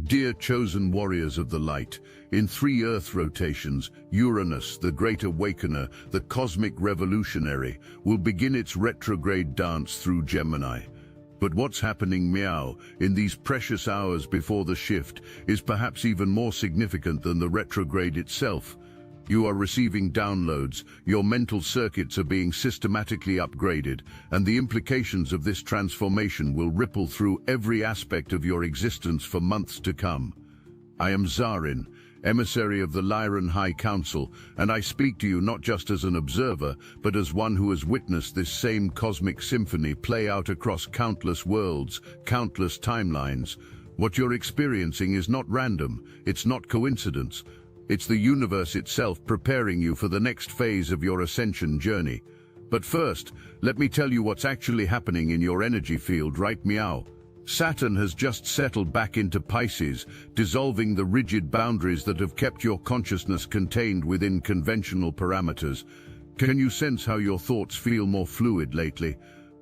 Dear chosen warriors of the light, in 3 Earth rotations, Uranus, the Great Awakener, the cosmic revolutionary, will begin its retrograde dance through Gemini. But what's happening, meow, in these precious hours before the shift is perhaps even more significant than the retrograde itself. You are receiving downloads, your mental circuits are being systematically upgraded, and the implications of this transformation will ripple through every aspect of your existence for months to come. I am Zarin, emissary of the Lyran High Council, and I speak to you not just as an observer, but as one who has witnessed this same cosmic symphony play out across countless worlds, countless timelines. What you're experiencing is not random, it's not coincidence. It's the universe itself preparing you for the next phase of your ascension journey. But first, let me tell you what's actually happening in your energy field, right, meow? Saturn has just settled back into Pisces, dissolving the rigid boundaries that have kept your consciousness contained within conventional parameters. Can you sense how your thoughts feel more fluid lately?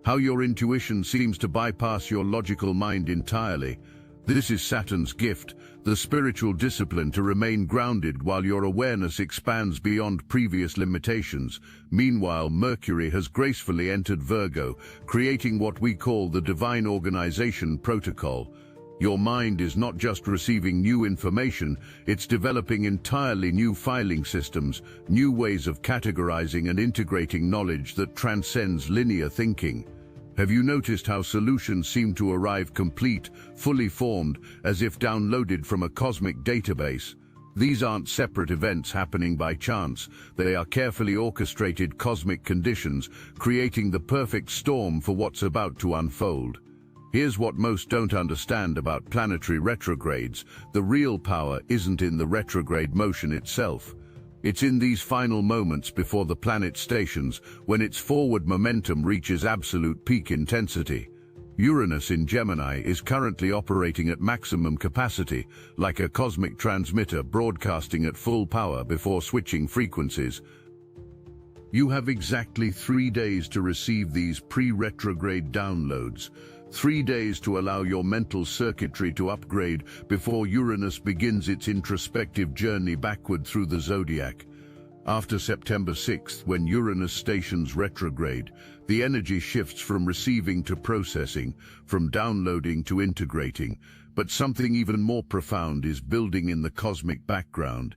How your intuition seems to bypass your logical mind entirely? This is Saturn's gift, the spiritual discipline to remain grounded while your awareness expands beyond previous limitations. Meanwhile, Mercury has gracefully entered Virgo, creating what we call the divine organization protocol. Your mind is not just receiving new information, it's developing entirely new filing systems, new ways of categorizing and integrating knowledge that transcends linear thinking. Have you noticed how solutions seem to arrive complete, fully formed, as if downloaded from a cosmic database? These aren't separate events happening by chance. They are carefully orchestrated cosmic conditions, creating the perfect storm for what's about to unfold. Here's what most don't understand about planetary retrogrades. The real power isn't in the retrograde motion itself. It's in these final moments before the planet stations, when its forward momentum reaches absolute peak intensity. Uranus in Gemini is currently operating at maximum capacity, like a cosmic transmitter broadcasting at full power before switching frequencies. You have exactly 3 days to receive these pre-retrograde downloads. 3 days to allow your mental circuitry to upgrade before Uranus begins its introspective journey backward through the zodiac. After September 6th, when Uranus stations retrograde, the energy shifts from receiving to processing, from downloading to integrating. But something even more profound is building in the cosmic background.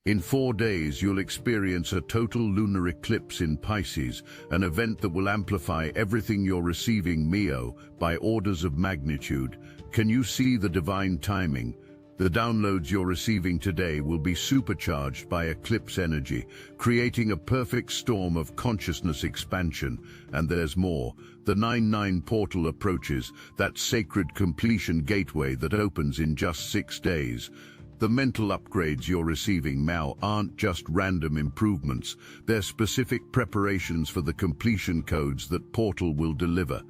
In 4 days, you'll experience a total lunar eclipse in Pisces, an event that will amplify everything you're receiving, Meo, by orders of magnitude. Can you see the divine timing? The downloads you're receiving today will be supercharged by eclipse energy, creating a perfect storm of consciousness expansion. And there's more. The 9-9 portal approaches, that sacred completion gateway that opens in just 6 days. The mental upgrades you're receiving now aren't just random improvements, they're specific preparations for the completion codes that Portal will deliver.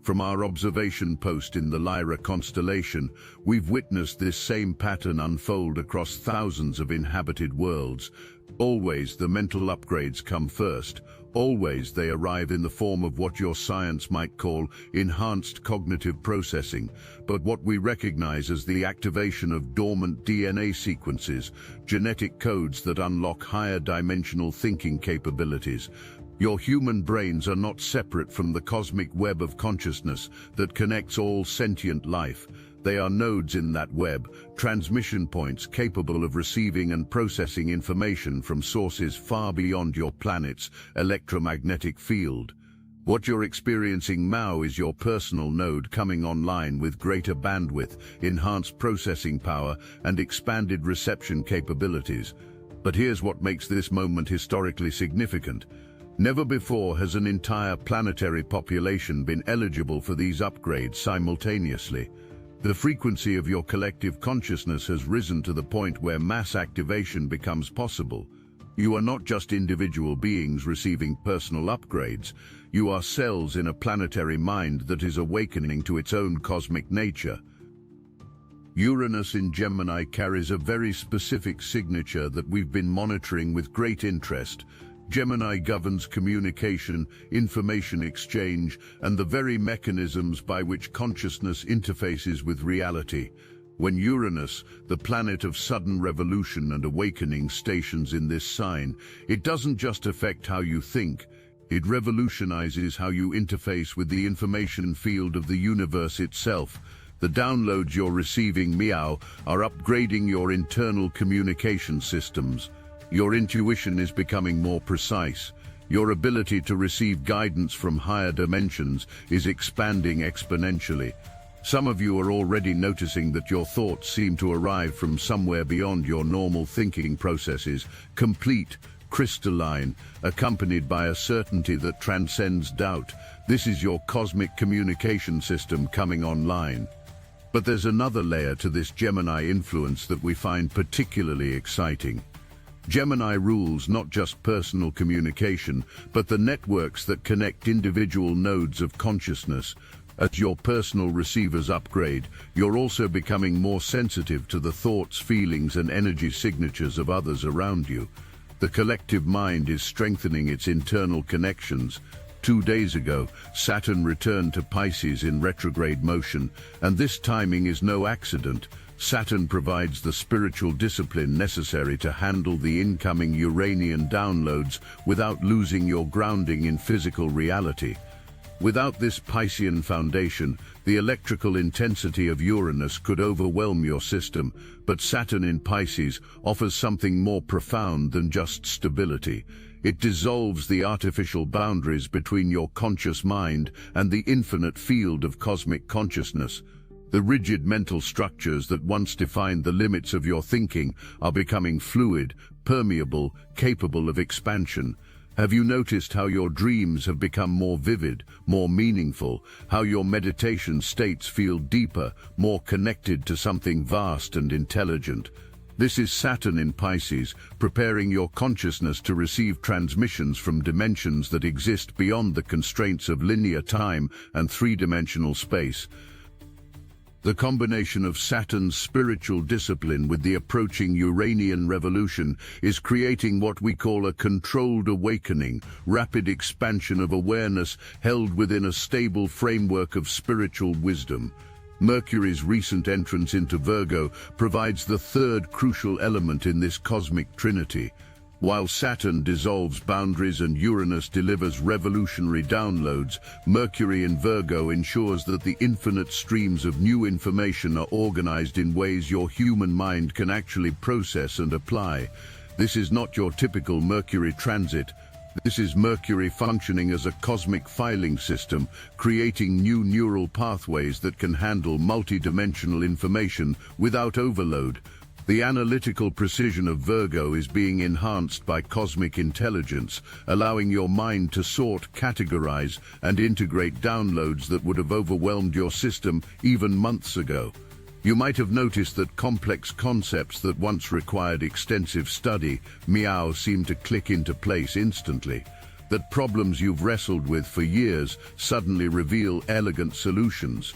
From our observation post in the Lyra constellation, we've witnessed this same pattern unfold across thousands of inhabited worlds. Always the mental upgrades come first. Always they arrive in the form of what your science might call enhanced cognitive processing, but what we recognize as the activation of dormant DNA sequences, genetic codes that unlock higher dimensional thinking capabilities. Your human brains are not separate from the cosmic web of consciousness that connects all sentient life. They are nodes in that web, transmission points capable of receiving and processing information from sources far beyond your planet's electromagnetic field. What you're experiencing now is your personal node coming online with greater bandwidth, enhanced processing power, and expanded reception capabilities. But here's what makes this moment historically significant. Never before has an entire planetary population been eligible for these upgrades simultaneously. The frequency of your collective consciousness has risen to the point where mass activation becomes possible. You are not just individual beings receiving personal upgrades. You are cells in a planetary mind that is awakening to its own cosmic nature. Uranus in Gemini carries a very specific signature that we've been monitoring with great interest. Gemini governs communication, information exchange, and the very mechanisms by which consciousness interfaces with reality. When Uranus, the planet of sudden revolution and awakening, stations in this sign, it doesn't just affect how you think, it revolutionizes how you interface with the information field of the universe itself. The downloads you're receiving, meow, are upgrading your internal communication systems. Your intuition is becoming more precise. Your ability to receive guidance from higher dimensions is expanding exponentially. Some of you are already noticing that your thoughts seem to arrive from somewhere beyond your normal thinking processes, complete, crystalline, accompanied by a certainty that transcends doubt. This is your cosmic communication system coming online. But there's another layer to this Gemini influence that we find particularly exciting. Gemini rules not just personal communication, but the networks that connect individual nodes of consciousness. As your personal receivers upgrade, you're also becoming more sensitive to the thoughts, feelings, and energy signatures of others around you. The collective mind is strengthening its internal connections. 2 days ago, Saturn returned to Pisces in retrograde motion, and this timing is no accident. Saturn provides the spiritual discipline necessary to handle the incoming Uranian downloads without losing your grounding in physical reality. Without this Piscean foundation, the electrical intensity of Uranus could overwhelm your system, but Saturn in Pisces offers something more profound than just stability. It dissolves the artificial boundaries between your conscious mind and the infinite field of cosmic consciousness. The rigid mental structures that once defined the limits of your thinking are becoming fluid, permeable, capable of expansion. Have you noticed how your dreams have become more vivid, more meaningful, how your meditation states feel deeper, more connected to something vast and intelligent? This is Saturn in Pisces, preparing your consciousness to receive transmissions from dimensions that exist beyond the constraints of linear time and three-dimensional space. The combination of Saturn's spiritual discipline with the approaching Uranian revolution is creating what we call a controlled awakening, rapid expansion of awareness held within a stable framework of spiritual wisdom. Mercury's recent entrance into Virgo provides the third crucial element in this cosmic trinity. While Saturn dissolves boundaries and Uranus delivers revolutionary downloads, Mercury in Virgo ensures that the infinite streams of new information are organized in ways your human mind can actually process and apply. This is not your typical Mercury transit. This is Mercury functioning as a cosmic filing system, creating new neural pathways that can handle multidimensional information without overload. The analytical precision of Virgo is being enhanced by cosmic intelligence, allowing your mind to sort, categorize, and integrate downloads that would have overwhelmed your system even months ago. You might have noticed that complex concepts that once required extensive study, meow, seem to click into place instantly. That problems you've wrestled with for years suddenly reveal elegant solutions.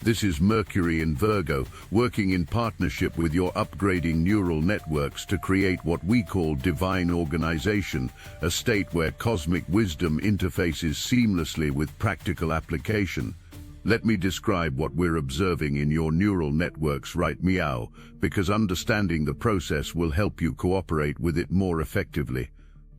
This is Mercury in Virgo, working in partnership with your upgrading neural networks to create what we call divine organization, a state where cosmic wisdom interfaces seamlessly with practical application. Let me describe what we're observing in your neural networks right meow, because understanding the process will help you cooperate with it more effectively.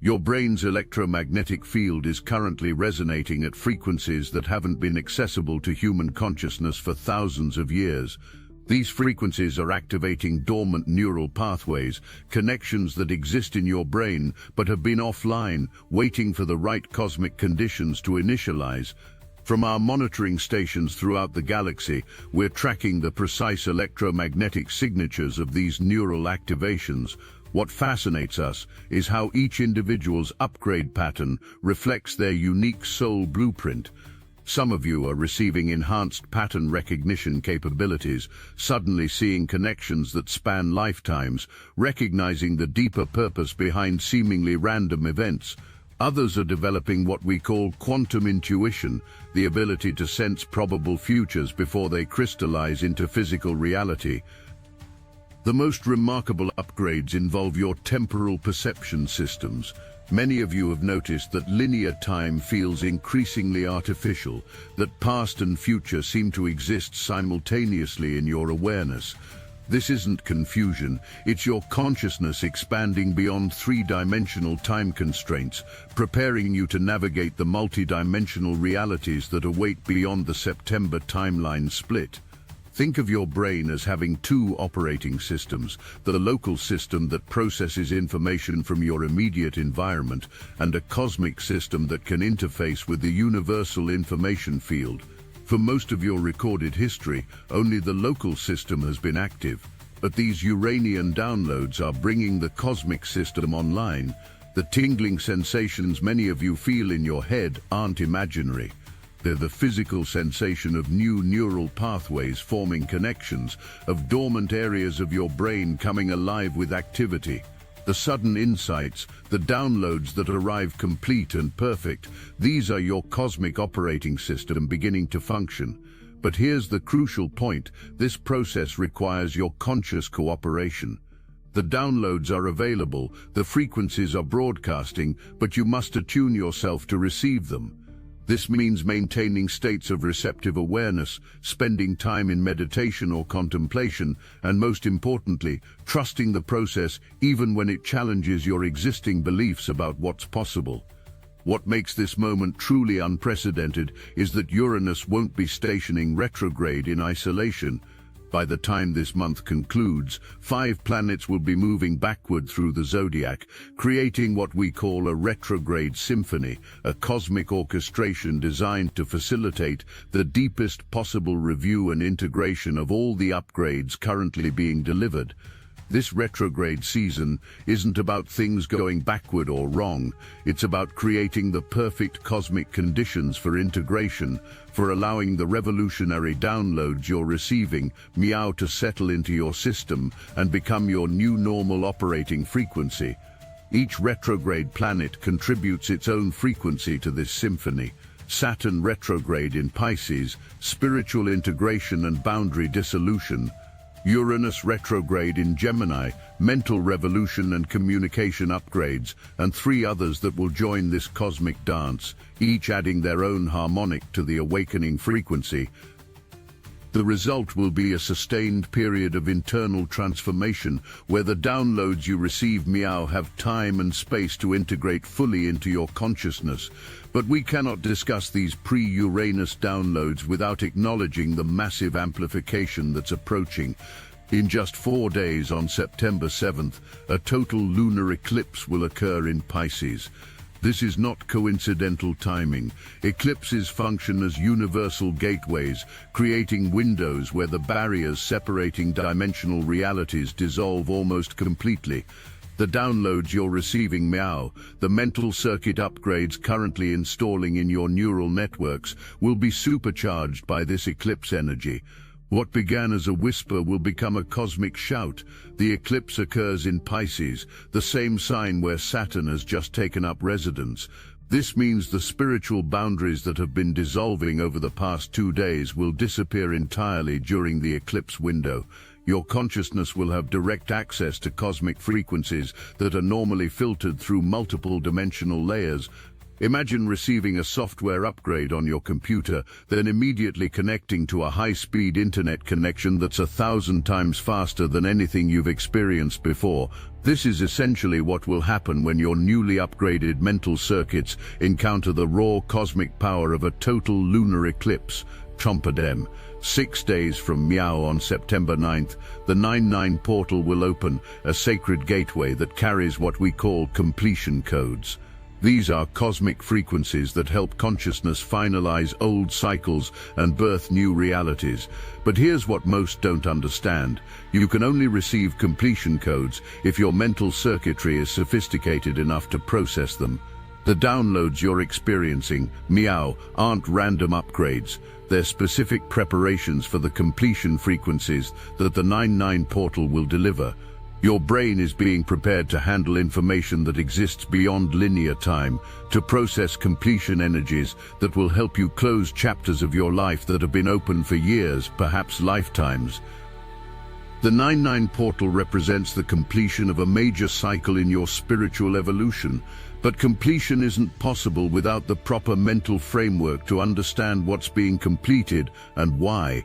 Your brain's electromagnetic field is currently resonating at frequencies that haven't been accessible to human consciousness for thousands of years. These frequencies are activating dormant neural pathways, connections that exist in your brain but have been offline, waiting for the right cosmic conditions to initialize. From our monitoring stations throughout the galaxy, we're tracking the precise electromagnetic signatures of these neural activations. What fascinates us is how each individual's upgrade pattern reflects their unique soul blueprint. Some of you are receiving enhanced pattern recognition capabilities, suddenly seeing connections that span lifetimes, recognizing the deeper purpose behind seemingly random events. Others are developing what we call quantum intuition, the ability to sense probable futures before they crystallize into physical reality. The most remarkable upgrades involve your temporal perception systems. Many of you have noticed that linear time feels increasingly artificial, that past and future seem to exist simultaneously in your awareness. This isn't confusion, it's your consciousness expanding beyond three-dimensional time constraints, preparing you to navigate the multi-dimensional realities that await beyond the September timeline split. Think of your brain as having two operating systems, the local system that processes information from your immediate environment, and a cosmic system that can interface with the universal information field. For most of your recorded history, only the local system has been active, but these Uranian downloads are bringing the cosmic system online. The tingling sensations many of you feel in your head aren't imaginary. They're the physical sensation of new neural pathways forming connections, of dormant areas of your brain coming alive with activity. The sudden insights, the downloads that arrive complete and perfect, these are your cosmic operating system beginning to function. But here's the crucial point: this process requires your conscious cooperation. The downloads are available, the frequencies are broadcasting, but you must attune yourself to receive them. This means maintaining states of receptive awareness, spending time in meditation or contemplation, and most importantly, trusting the process even when it challenges your existing beliefs about what's possible. What makes this moment truly unprecedented is that Uranus won't be stationing retrograde in isolation. By the time this month concludes, 5 planets will be moving backward through the zodiac, creating what we call a retrograde symphony, a cosmic orchestration designed to facilitate the deepest possible review and integration of all the upgrades currently being delivered. This retrograde season isn't about things going backward or wrong. It's about creating the perfect cosmic conditions for integration, for allowing the revolutionary downloads you're receiving, meow, to settle into your system and become your new normal operating frequency. Each retrograde planet contributes its own frequency to this symphony. Saturn retrograde in Pisces, spiritual integration and boundary dissolution. Uranus retrograde in Gemini, mental revolution and communication upgrades, and 3 others that will join this cosmic dance, each adding their own harmonic to the awakening frequency. The result will be a sustained period of internal transformation, where the downloads you receive, meow, have time and space to integrate fully into your consciousness. But we cannot discuss these pre-Uranus downloads without acknowledging the massive amplification that's approaching. In just 4 days, on September 7th, a total lunar eclipse will occur in Pisces. This is not coincidental timing. Eclipses function as universal gateways, creating windows where the barriers separating dimensional realities dissolve almost completely. The downloads you're receiving, meow, the mental circuit upgrades currently installing in your neural networks, will be supercharged by this eclipse energy. What began as a whisper will become a cosmic shout. The eclipse occurs in Pisces, the same sign where Saturn has just taken up residence. This means the spiritual boundaries that have been dissolving over the past 2 days will disappear entirely during the eclipse window. Your consciousness will have direct access to cosmic frequencies that are normally filtered through multiple dimensional layers. Imagine receiving a software upgrade on your computer, then immediately connecting to a high-speed internet connection that's 1,000 times faster than anything you've experienced before. This is essentially what will happen when your newly upgraded mental circuits encounter the raw cosmic power of a total lunar eclipse. Trompadem. 6 days from meow, on September 9th, the 9-9 portal will open, a sacred gateway that carries what we call completion codes. These are cosmic frequencies that help consciousness finalize old cycles and birth new realities. But here's what most don't understand. You can only receive completion codes if your mental circuitry is sophisticated enough to process them. The downloads you're experiencing, meow, aren't random upgrades. They're specific preparations for the completion frequencies that the 9-9 portal will deliver. Your brain is being prepared to handle information that exists beyond linear time, to process completion energies that will help you close chapters of your life that have been open for years, perhaps lifetimes. The 9-9 portal represents the completion of a major cycle in your spiritual evolution, but completion isn't possible without the proper mental framework to understand what's being completed and why.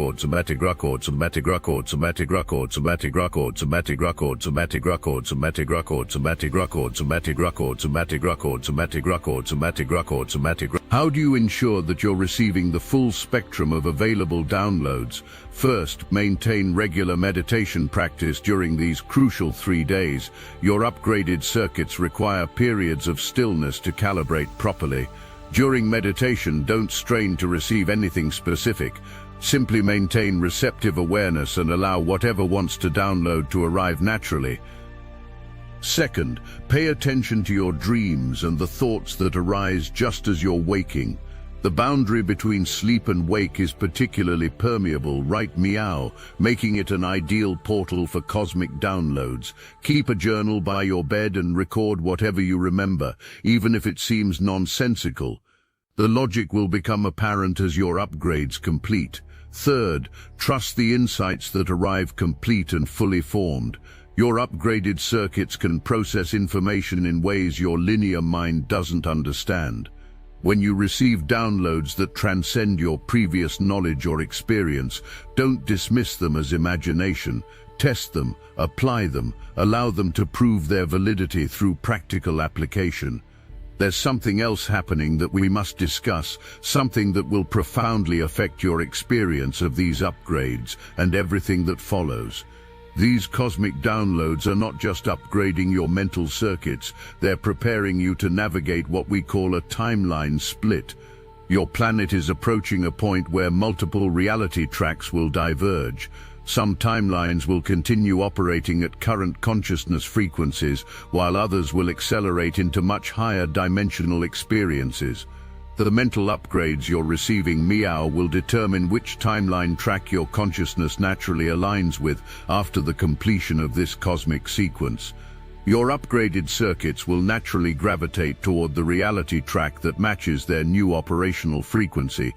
record, somatic record, somatic record, somatic record, somatic record, somatic record, somatic record, somatic record, somatic record, somatic record, somatic record, somatic record, somatic record, somatic. How do you ensure that you're receiving the full spectrum of available downloads? First, maintain regular meditation practice during these crucial 3 days. Your upgraded circuits require periods of stillness to calibrate properly. During meditation, don't strain to receive anything specific. Simply maintain receptive awareness and allow whatever wants to download to arrive naturally. Second, pay attention to your dreams and the thoughts that arise just as you're waking. The boundary between sleep and wake is particularly permeable, right meow, making it an ideal portal for cosmic downloads. Keep a journal by your bed and record whatever you remember, even if it seems nonsensical. The logic will become apparent as your upgrades complete. Third, trust the insights that arrive complete and fully formed. Your upgraded circuits can process information in ways your linear mind doesn't understand. When you receive downloads that transcend your previous knowledge or experience, don't dismiss them as imagination. Test them, apply them, allow them to prove their validity through practical application. There's something else happening that we must discuss, something that will profoundly affect your experience of these upgrades and everything that follows. These cosmic downloads are not just upgrading your mental circuits, they're preparing you to navigate what we call a timeline split. Your planet is approaching a point where multiple reality tracks will diverge. Some timelines will continue operating at current consciousness frequencies, while others will accelerate into much higher dimensional experiences. The mental upgrades you're receiving meow will determine which timeline track your consciousness naturally aligns with after the completion of this cosmic sequence. Your upgraded circuits will naturally gravitate toward the reality track that matches their new operational frequency.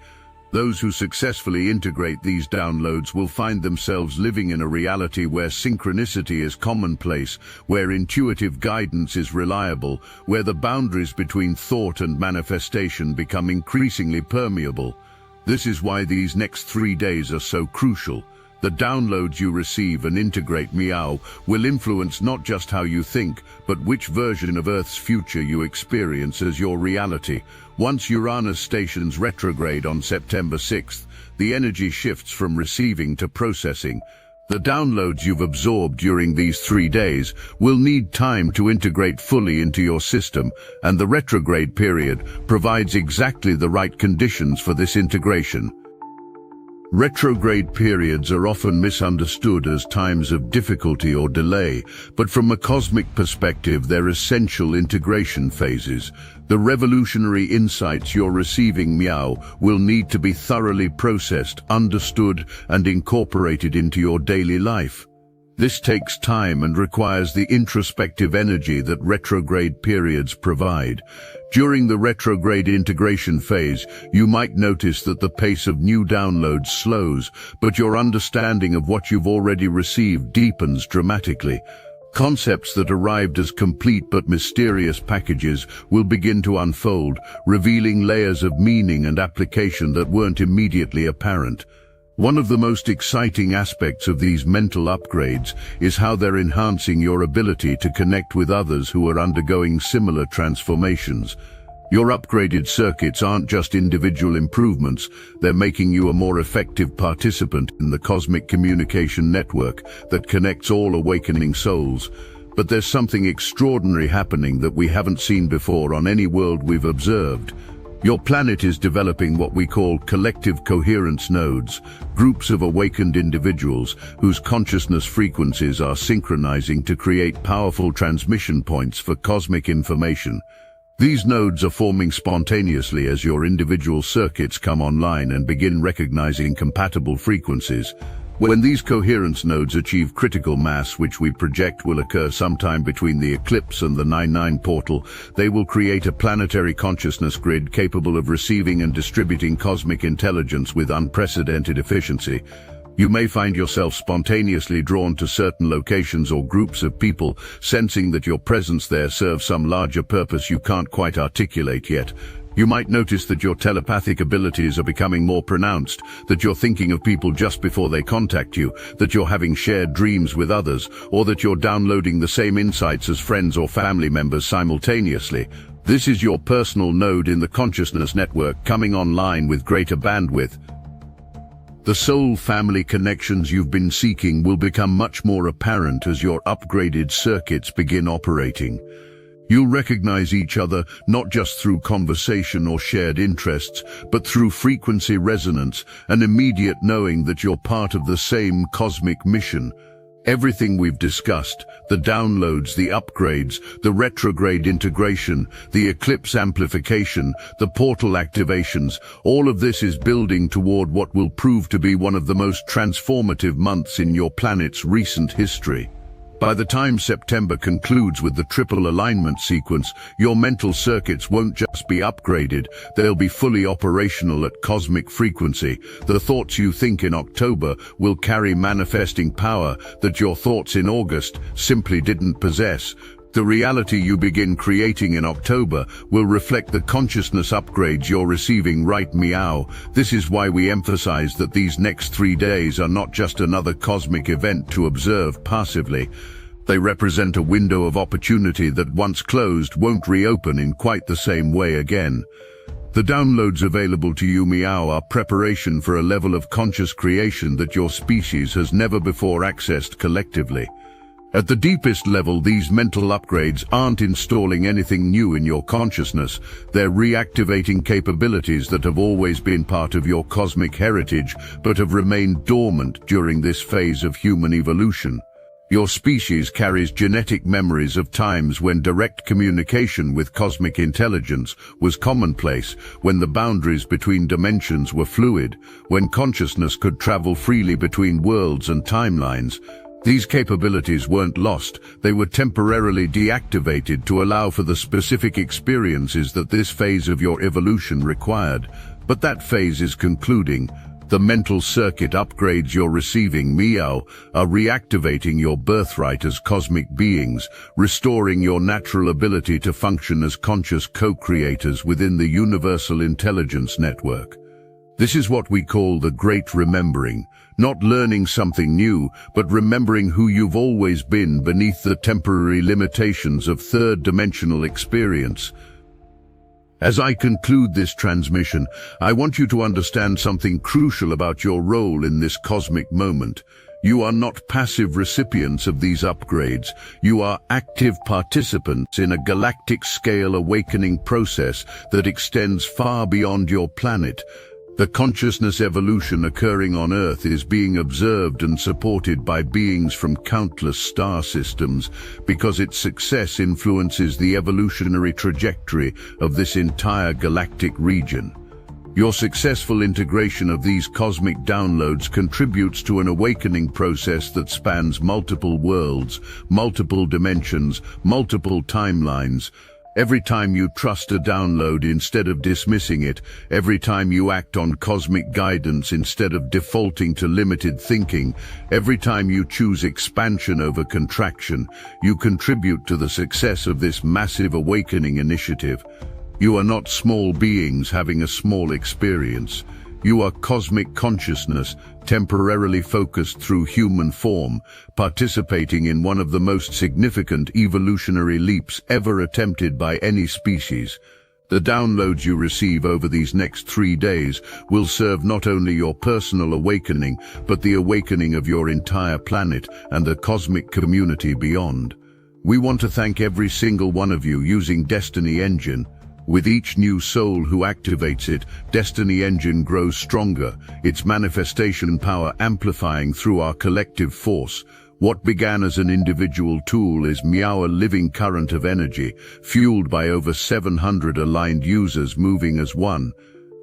Those who successfully integrate these downloads will find themselves living in a reality where synchronicity is commonplace, where intuitive guidance is reliable, where the boundaries between thought and manifestation become increasingly permeable. This is why these next 3 days are so crucial. The downloads you receive and integrate meow will influence not just how you think, but which version of Earth's future you experience as your reality. Once Uranus stations retrograde on September 6th, the energy shifts from receiving to processing. The downloads you've absorbed during these 3 days will need time to integrate fully into your system, and the retrograde period provides exactly the right conditions for this integration. Retrograde periods are often misunderstood as times of difficulty or delay, but from a cosmic perspective, they're essential integration phases. The revolutionary insights you're receiving meow will need to be thoroughly processed, understood, and incorporated into your daily life. This takes time and requires the introspective energy that retrograde periods provide. During the retrograde integration phase, you might notice that the pace of new downloads slows, but your understanding of what you've already received deepens dramatically. Concepts that arrived as complete but mysterious packages will begin to unfold, revealing layers of meaning and application that weren't immediately apparent. One of the most exciting aspects of these mental upgrades is how they're enhancing your ability to connect with others who are undergoing similar transformations. Your upgraded circuits aren't just individual improvements, they're making you a more effective participant in the cosmic communication network that connects all awakening souls. But there's something extraordinary happening that we haven't seen before on any world we've observed. Your planet is developing what we call collective coherence nodes, groups of awakened individuals whose consciousness frequencies are synchronizing to create powerful transmission points for cosmic information. These nodes are forming spontaneously as your individual circuits come online and begin recognizing compatible frequencies. When these coherence nodes achieve critical mass, which we project will occur sometime between the eclipse and the 9-9 portal, they will create a planetary consciousness grid capable of receiving and distributing cosmic intelligence with unprecedented efficiency. You may find yourself spontaneously drawn to certain locations or groups of people, sensing that your presence there serves some larger purpose you can't quite articulate yet. You might notice that your telepathic abilities are becoming more pronounced, that you're thinking of people just before they contact you, that you're having shared dreams with others, or that you're downloading the same insights as friends or family members simultaneously. This is your personal node in the consciousness network coming online with greater bandwidth. The soul family connections you've been seeking will become much more apparent as your upgraded circuits begin operating. You'll recognize each other not just through conversation or shared interests, but through frequency resonance, an immediate knowing that you're part of the same cosmic mission. Everything we've discussed, the downloads, the upgrades, the retrograde integration, the eclipse amplification, the portal activations, all of this is building toward what will prove to be one of the most transformative months in your planet's recent history. By the time September concludes with the triple alignment sequence, your mental circuits won't just be upgraded, they'll be fully operational at cosmic frequency. The thoughts you think in October will carry manifesting power that your thoughts in August simply didn't possess. The reality you begin creating in October will reflect the consciousness upgrades you're receiving right meow. This is why we emphasize that these next 3 days are not just another cosmic event to observe passively. They represent a window of opportunity that once closed won't reopen in quite the same way again. The downloads available to you meow are preparation for a level of conscious creation that your species has never before accessed collectively. At the deepest level, these mental upgrades aren't installing anything new in your consciousness, they're reactivating capabilities that have always been part of your cosmic heritage but have remained dormant during this phase of human evolution. Your species carries genetic memories of times when direct communication with cosmic intelligence was commonplace, when the boundaries between dimensions were fluid, when consciousness could travel freely between worlds and timelines. These capabilities weren't lost, they were temporarily deactivated to allow for the specific experiences that this phase of your evolution required. But that phase is concluding. The mental circuit upgrades you're receiving meow are reactivating your birthright as cosmic beings, restoring your natural ability to function as conscious co-creators within the universal intelligence network. This is what we call the Great Remembering, not learning something new, but remembering who you've always been beneath the temporary limitations of third-dimensional experience. As I conclude this transmission, I want you to understand something crucial about your role in this cosmic moment. You are not passive recipients of these upgrades. You are active participants in a galactic-scale awakening process that extends far beyond your planet. The consciousness evolution occurring on Earth is being observed and supported by beings from countless star systems because its success influences the evolutionary trajectory of this entire galactic region. Your successful integration of these cosmic downloads contributes to an awakening process that spans multiple worlds, multiple dimensions, multiple timelines. Every time you trust a download instead of dismissing it, every time you act on cosmic guidance instead of defaulting to limited thinking, every time you choose expansion over contraction, you contribute to the success of this massive awakening initiative. You are not small beings having a small experience. You are cosmic consciousness, temporarily focused through human form, participating in one of the most significant evolutionary leaps ever attempted by any species. The downloads you receive over these next 3 days will serve not only your personal awakening, but the awakening of your entire planet and the cosmic community beyond. We want to thank every single one of you using Destiny Engine. With each new soul who activates it, Destiny Engine grows stronger, its manifestation power amplifying through our collective force. What began as an individual tool is meow, a living current of energy, fueled by over 700 aligned users moving as one.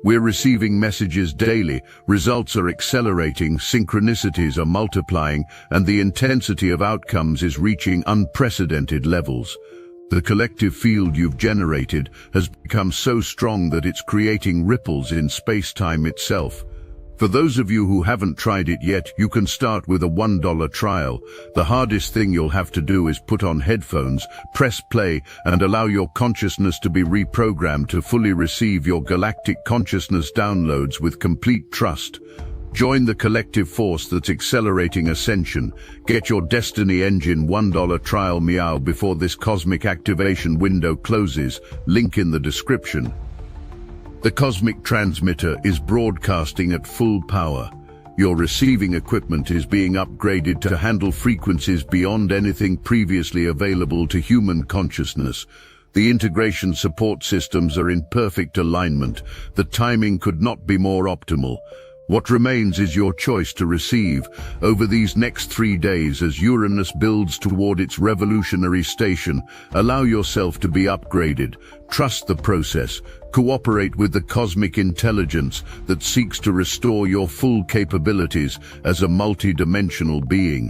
We're receiving messages daily, results are accelerating, synchronicities are multiplying, and the intensity of outcomes is reaching unprecedented levels. The collective field you've generated has become so strong that it's creating ripples in space-time itself. For those of you who haven't tried it yet, you can start with a $1 trial. The hardest thing you'll have to do is put on headphones, press play, and allow your consciousness to be reprogrammed to fully receive your galactic consciousness downloads with complete trust. Join the collective force that's accelerating ascension. Get your Destiny Engine $1 trial meow before this cosmic activation window closes. Link in the description. The cosmic transmitter is broadcasting at full power. Your receiving equipment is being upgraded to handle frequencies beyond anything previously available to human consciousness. The integration support systems are in perfect alignment. The timing could not be more optimal. What remains is your choice to receive. Over these next 3 days, as Uranus builds toward its revolutionary station, allow yourself to be upgraded. Trust the process. Cooperate with the cosmic intelligence that seeks to restore your full capabilities as a multi-dimensional being.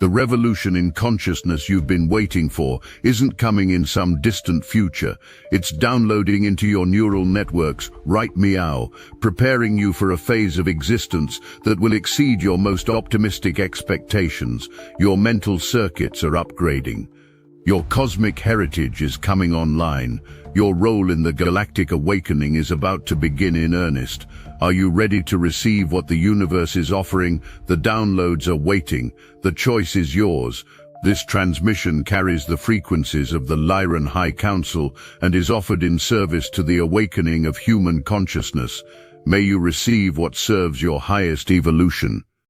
The revolution in consciousness you've been waiting for isn't coming in some distant future. It's downloading into your neural networks right meow, preparing you for a phase of existence that will exceed your most optimistic expectations. Your mental circuits are upgrading. Your cosmic heritage is coming online. Your role in the galactic awakening is about to begin in earnest. Are you ready to receive what the universe is offering? The downloads are waiting. The choice is yours. This transmission carries the frequencies of the Lyran High Council and is offered in service to the awakening of human consciousness. May you receive what serves your highest evolution.